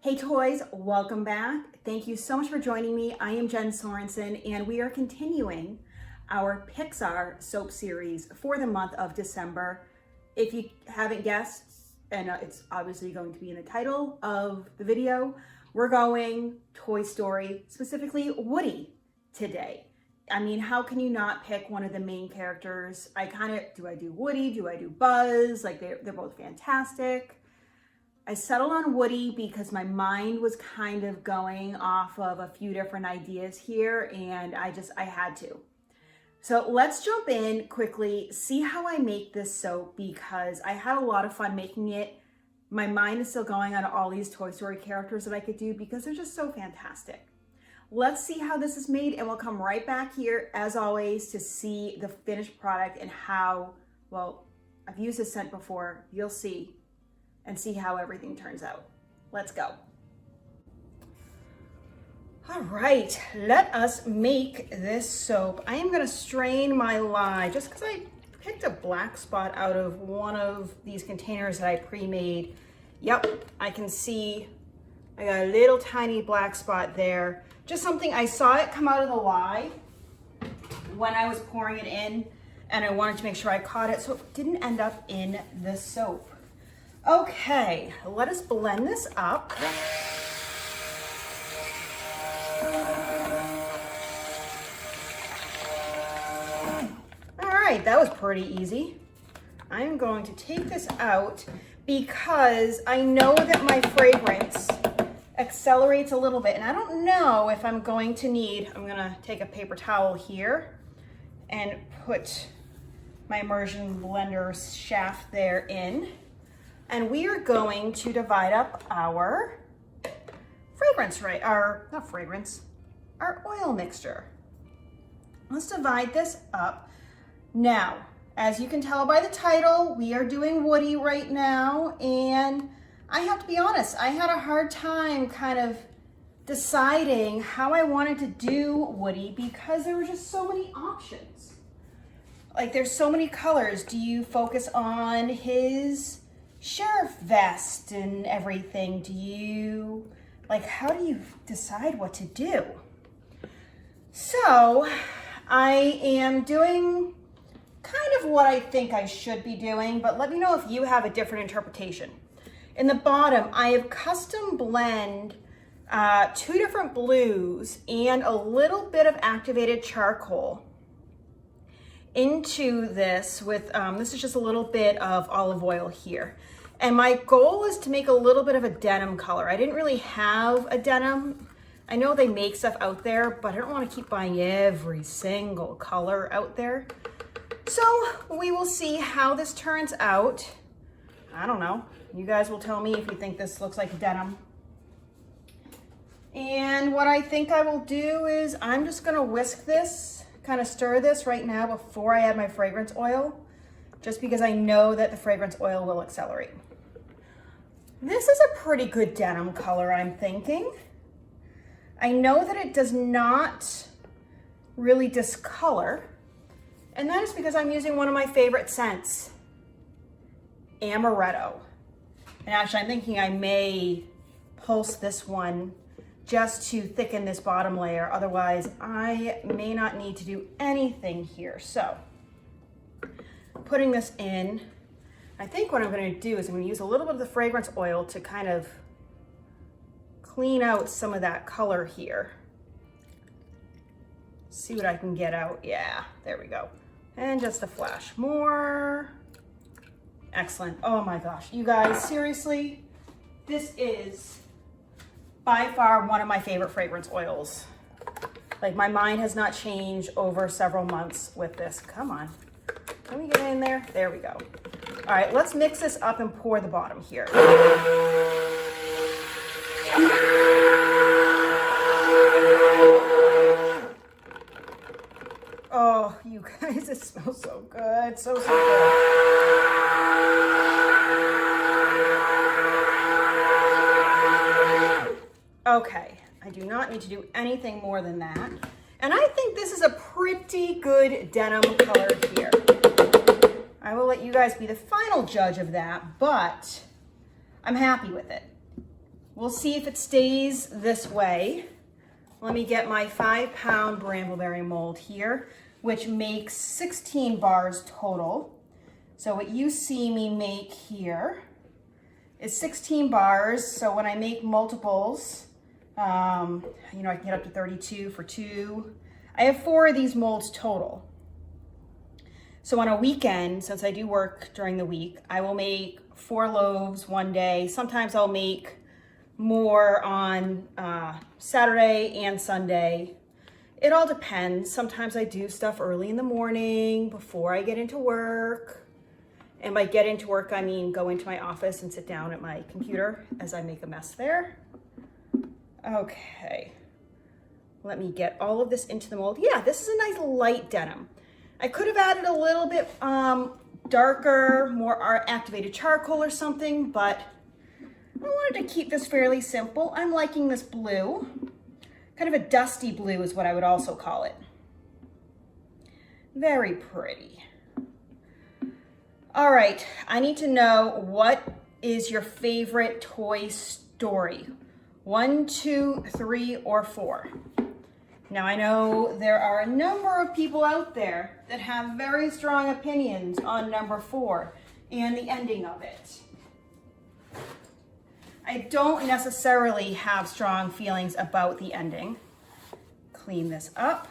Hey toys, welcome back. Thank you so much for joining me. I am Jen Sorensen and we are continuing our Pixar soap series for the month of December. If you haven't guessed, and it's obviously going to be in the title of the video, we're going Toy Story, specifically Woody today. I mean, how can you not pick one of the main characters? Do I do Woody? Do I do Buzz? Like they're both fantastic. I settled on Woody because my mind was kind of going off of a few different ideas here and I had to. So let's jump in quickly, see how I make this soap because I had a lot of fun making it. My mind is still going on all these Toy Story characters that I could do because they're just so fantastic. Let's see how this is made and we'll come right back here as always to see the finished product and how, well, I've used this scent before, you'll see. And see how everything turns out. Let's go. All right, let us make this soap. I am gonna strain my lye just because I picked a black spot out of one of these containers that I pre-made. Yep, I can see I got a little tiny black spot there. Just something, I saw it come out of the lye when I was pouring it in and I wanted to make sure I caught it so it didn't end up in the soap. Okay, let us blend this up. All right, that was pretty easy. I'm going to take this out because I know that my fragrance accelerates a little bit and I don't know if I'm going to need, I'm gonna take a paper towel here and put my immersion blender shaft there in. And we are going to divide up our our oil mixture. Let's divide this up. Now, as you can tell by the title, we are doing Woody right now. And I have to be honest, I had a hard time kind of deciding how I wanted to do Woody because there were just so many options. Like there's so many colors. Do you focus on his sheriff vest and everything? How do you decide what to do? So I am doing kind of what I think I should be doing, but let me know if you have a different interpretation. In the bottom, I have custom blend 2 different blues and a little bit of activated charcoal into this with, this is just a little bit of olive oil here. And my goal is to make a little bit of a denim color. I didn't really have a denim. I know they make stuff out there, but I don't want to keep buying every single color out there. So we will see how this turns out. I don't know. You guys will tell me if you think this looks like denim. And what I think I will do is I'm just going to whisk this, kind of stir this right now before I add my fragrance oil, just because I know that the fragrance oil will accelerate. This is a pretty good denim color, I'm thinking. I know that it does not really discolor, and that is because I'm using one of my favorite scents, Amaretto. And actually, I'm thinking I may pulse this one just to thicken this bottom layer. Otherwise, I may not need to do anything here. So, putting this in, I think what I'm going to do is I'm going to use a little bit of the fragrance oil to kind of clean out some of that color here. See what I can get out. Yeah, there we go. And just a flash more. Excellent. Oh my gosh, you guys, seriously, this is by far one of my favorite fragrance oils. Like my mind has not changed over several months with this. Come on. Can we get in there? There we go. All right, let's mix this up and pour the bottom here. Oh, you guys, it smells so good. So good. Okay, I do not need to do anything more than that. And I think this is a pretty good denim color here. I will let you guys be the final judge of that, but I'm happy with it. We'll see if it stays this way. Let me get my 5-pound brambleberry mold here, which makes 16 bars total. So what you see me make here is 16 bars. So when I make multiples, you know, I can get up to 32 for 2. I have 4 of these molds total. So on a weekend, since I do work during the week, I will make 4 loaves one day. Sometimes I'll make more on Saturday and Sunday. It all depends. Sometimes I do stuff early in the morning before I get into work. And by get into work, I mean go into my office and sit down at my computer as I make a mess there. Okay, let me get all of this into the mold. Yeah, this is a nice light denim. I could have added a little bit darker, more activated charcoal or something, but I wanted to keep this fairly simple. I'm liking this blue. Kind of a dusty blue is what I would also call it. Very pretty. All right, I need to know, what is your favorite Toy Story? 1, 2, 3, or 4? Now I know there are a number of people out there that have very strong opinions on number 4 and the ending of it. I don't necessarily have strong feelings about the ending. Clean this up.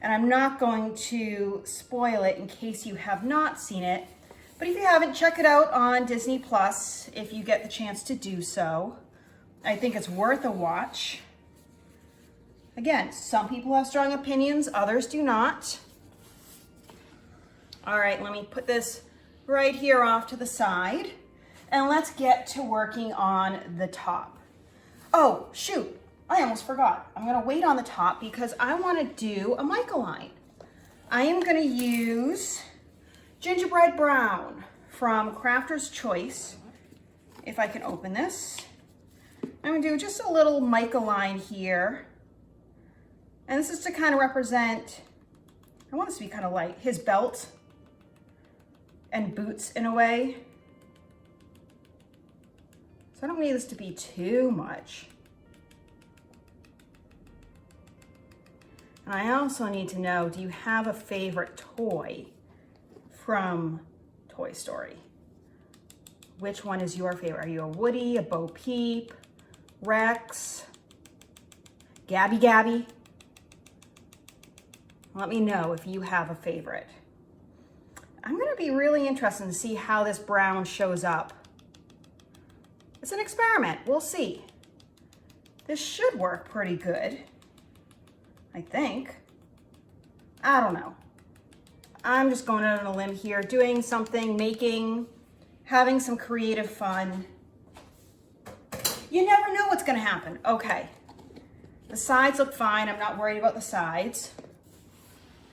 And I'm not going to spoil it in case you have not seen it. But if you haven't, check it out on Disney Plus if you get the chance to do so. I think it's worth a watch. Again, some people have strong opinions, others do not. All right, let me put this right here off to the side. And let's get to working on the top. Oh, shoot, I almost forgot. I'm gonna wait on the top because I wanna do a mica line. I am gonna use gingerbread brown from Crafter's Choice. If I can open this. I'm gonna do just a little mica line here. And this is to kind of represent, I want this to be kind of like his belt and boots in a way. So I don't need this to be too much. And I also need to know, do you have a favorite toy from Toy Story? Which one is your favorite? Are you a Woody, a Bo Peep, Rex, Gabby Gabby? Let me know if you have a favorite. I'm gonna be really interested to see how this brown shows up. It's an experiment, we'll see. This should work pretty good, I think. I don't know. I'm just going out on a limb here, doing something, making, having some creative fun. You never know what's gonna happen. Okay, the sides look fine. I'm not worried about the sides.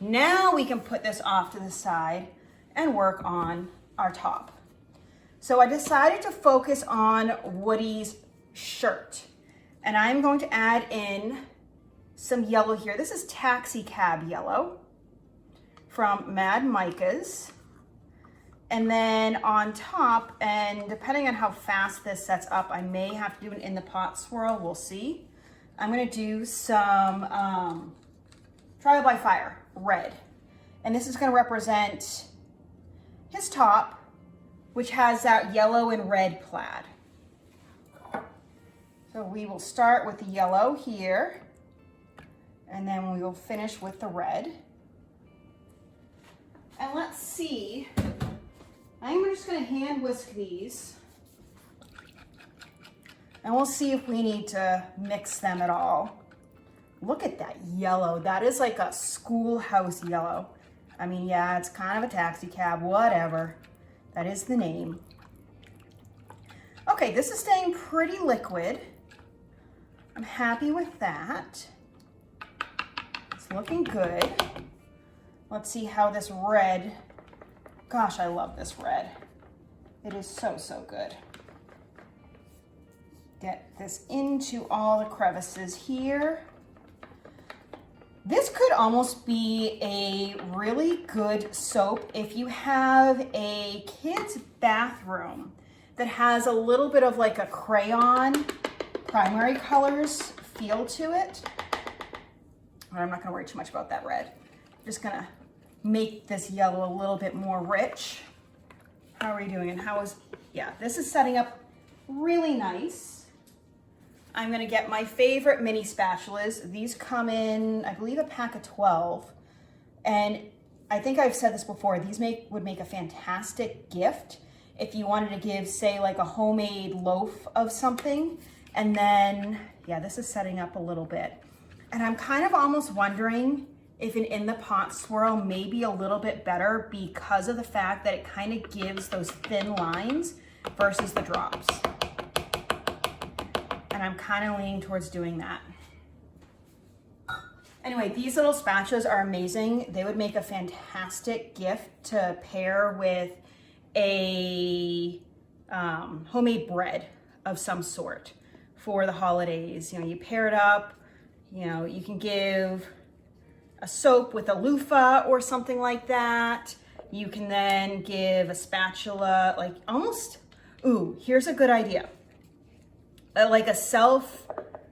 Now we can put this off to the side and work on our top. So I decided to focus on Woody's shirt. And I'm going to add in some yellow here. This is Taxi Cab yellow from Mad Micas. And then on top, and depending on how fast this sets up, I may have to do an in the pot swirl, we'll see. I'm gonna do some Trial by Fire red. And this is gonna represent his top, which has that yellow and red plaid. So we will start with the yellow here, and then we will finish with the red. And let's see, I'm just gonna hand whisk these, and we'll see if we need to mix them at all. Look at that yellow. That is like a schoolhouse yellow. I mean, yeah, it's kind of a taxi cab, whatever. That is the name. Okay, this is staying pretty liquid. I'm happy with that. It's looking good. Let's see how this red, gosh, I love this red. It is so, so good. Get this into all the crevices here. This could almost be a really good soap if you have a kid's bathroom that has a little bit of like a crayon primary colors feel to it. I'm not gonna worry too much about that red. I'm just gonna make this yellow a little bit more rich. How are we doing? And how is, yeah, this is setting up really nice. I'm gonna get my favorite mini spatulas. These come in, I believe, a pack of 12. And I think I've said this before, these would make a fantastic gift if you wanted to give, say, like a homemade loaf of something. And then, yeah, this is setting up a little bit. And I'm kind of almost wondering if an in the pot swirl may be a little bit better because of the fact that it kind of gives those thin lines versus the drops. And I'm kind of leaning towards doing that. Anyway, these little spatulas are amazing. They would make a fantastic gift to pair with a homemade bread of some sort for the holidays. You know, you pair it up, you know, you can give a soap with a loofah or something like that. You can then give a spatula, like almost, ooh, here's a good idea. Like a self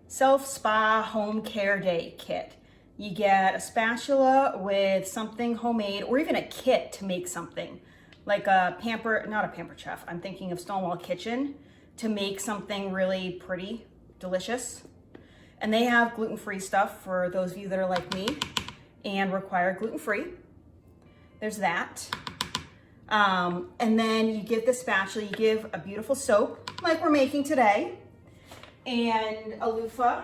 spa home care day kit. You get a spatula with something homemade or even a kit to make something. Like a not a Pampered Chef, I'm thinking of Stonewall Kitchen to make something really pretty, delicious. And they have gluten-free stuff for those of you that are like me and require gluten-free. There's that. And then you give the spatula, you give a beautiful soap like we're making today and a loofah,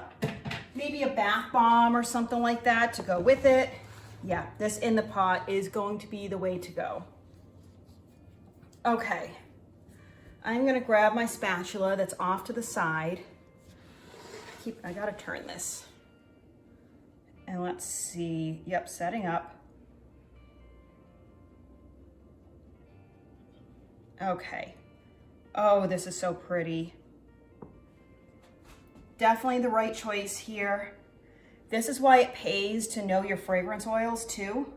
maybe a bath bomb or something like that to go with it. Yeah, this in the pot is going to be the way to go. Okay, I'm gonna grab my spatula that's off to the side. I gotta turn this. And let's see, yep, setting up. Okay. Oh, this is so pretty. Definitely the right choice here. This is why it pays to know your fragrance oils too,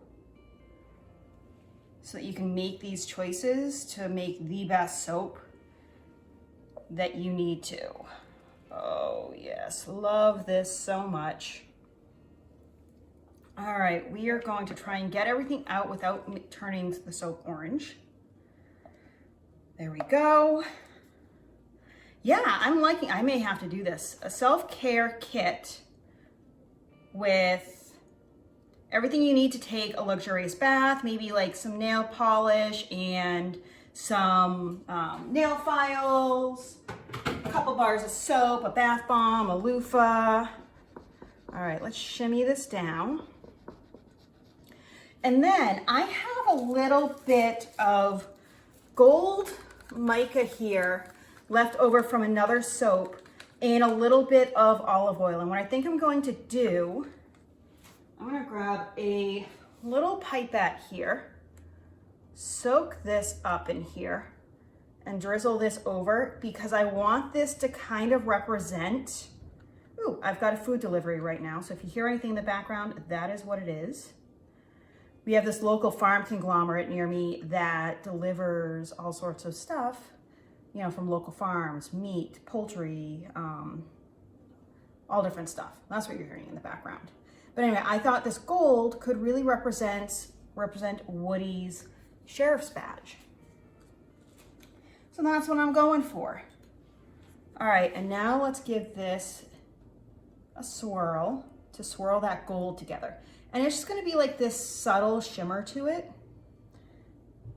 so that you can make these choices to make the best soap that you need to. Oh yes, love this so much. All right, we are going to try and get everything out without turning the soap orange. There we go. Yeah, I'm liking, I may have to do this. A self-care kit with everything you need to take a luxurious bath, maybe like some nail polish and some nail files, a couple bars of soap, a bath bomb, a loofah. All right, let's shimmy this down. And then I have a little bit of gold mica here left over from another soap and a little bit of olive oil. And what I think I'm going to do, I'm gonna grab a little pipette here, soak this up in here and drizzle this over because I want this to kind of represent, ooh, I've got a food delivery right now. So if you hear anything in the background, that is what it is. We have this local farm conglomerate near me that delivers all sorts of stuff, you know, from local farms, meat, poultry, all different stuff. That's what you're hearing in the background. But anyway, I thought this gold could really represent Woody's sheriff's badge. So that's what I'm going for. All right, and now let's give this a swirl to swirl that gold together. And it's just gonna be like this subtle shimmer to it.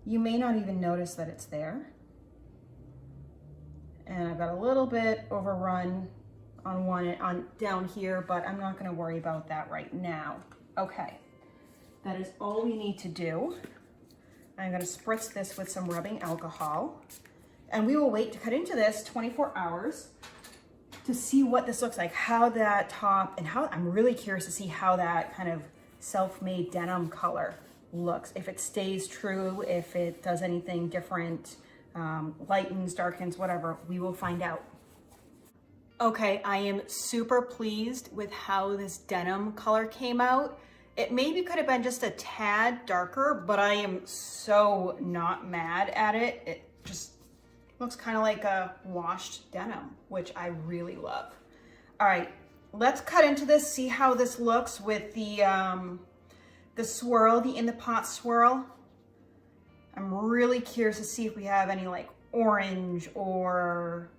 You may not even notice that it's there. And I've got a little bit overrun on down here, but I'm not gonna worry about that right now. Okay, that is all we need to do. I'm gonna spritz this with some rubbing alcohol, and we will wait to cut into this 24 hours to see what this looks like, how that top, and how, I'm really curious to see how that kind of self-made denim color looks, if it stays true, if it does anything different, lightens, darkens, whatever, we will find out. Okay, I am super pleased with how this denim color came out. It maybe could have been just a tad darker, but I am so not mad at it. It just looks kind of like a washed denim, which I really love. All right, let's cut into this, see how this looks with the swirl, the in the pot swirl. I'm really curious to see if we have any like orange or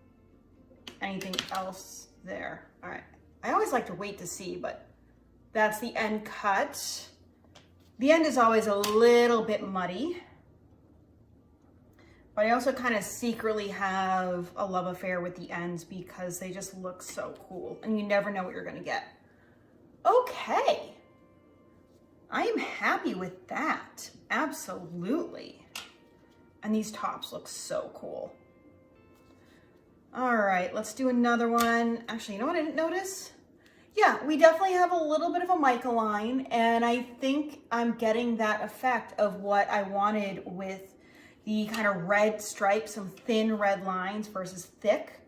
anything else there. All right, I always like to wait to see, but that's the end cut. The end is always a little bit muddy, but I also kind of secretly have a love affair with the ends because they just look so cool and you never know what you're gonna get. Okay, I am happy with that, absolutely. And these tops look so cool. All right, let's do another one. Actually, you know what I didn't notice? Yeah, we definitely have a little bit of a mica line, and I think I'm getting that effect of what I wanted with the kind of red stripes, some thin red lines versus thick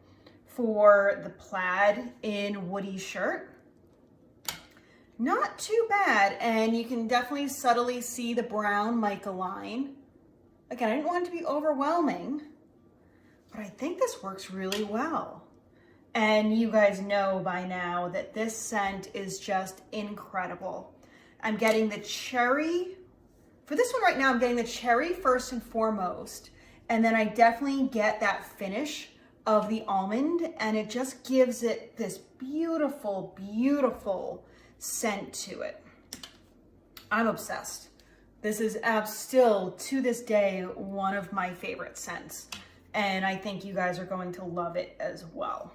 for the plaid in Woody's shirt. Not too bad, and you can definitely subtly see the brown mica line. Again, I didn't want it to be overwhelming, but I think this works really well. And you guys know by now that this scent is just incredible. I'm getting the cherry. For this one right now, I'm getting the cherry first and foremost, and then I definitely get that finish of the almond, and it just gives it this beautiful, beautiful scent to it. I'm obsessed. This is still, to this day, one of my favorite scents, and I think you guys are going to love it as well.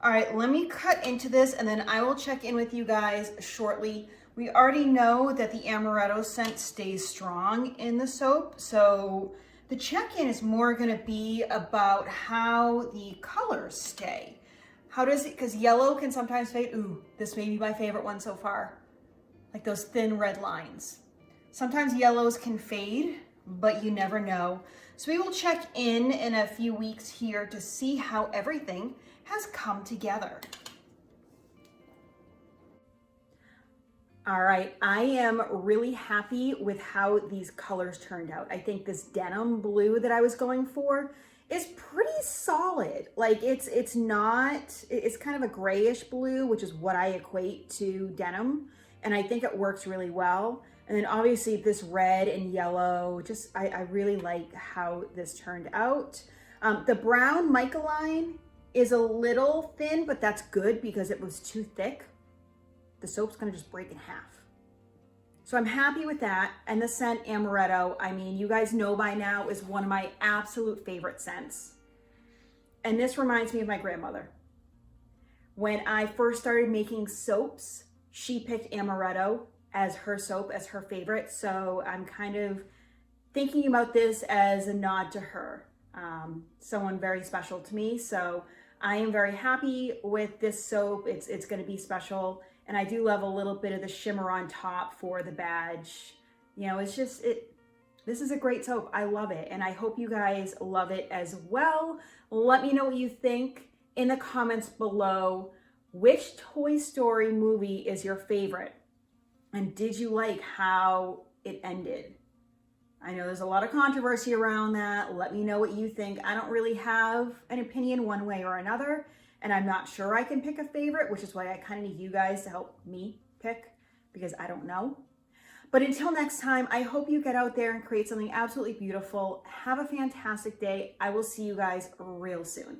All right, let me cut into this, and then I will check in with you guys shortly. We already know that the amaretto scent stays strong in the soap, so the check-in is more gonna be about how the colors stay. How does it, because yellow can sometimes fade. Ooh, this may be my favorite one so far. Like those thin red lines. Sometimes yellows can fade, but you never know. So we will check in a few weeks here to see how everything has come together. All right, I am really happy with how these colors turned out. I think this denim blue that I was going for is pretty solid. Like it's kind of a grayish blue, which is what I equate to denim. And I think it works really well. And then obviously this red and yellow, just, I really like how this turned out. The brown mica line is a little thin, but that's good because it was too thick. The soap's gonna just break in half. So I'm happy with that. And the scent amaretto, I mean, you guys know by now, is one of my absolute favorite scents. And this reminds me of my grandmother. When I first started making soaps, she picked amaretto as her soap, as her favorite. So I'm kind of thinking about this as a nod to her, someone very special to me. So I am very happy with this soap. It's gonna be special. And I do love a little bit of the shimmer on top for the badge. You know, it's just, this is a great soap. I love it. And I hope you guys love it as well. Let me know what you think in the comments below. Which Toy Story movie is your favorite? And did you like how it ended? I know there's a lot of controversy around that. Let me know what you think. I don't really have an opinion one way or another, and I'm not sure I can pick a favorite, which is why I kind of need you guys to help me pick, because I don't know. But until next time, I hope you get out there and create something absolutely beautiful. Have a fantastic day. I will see you guys real soon.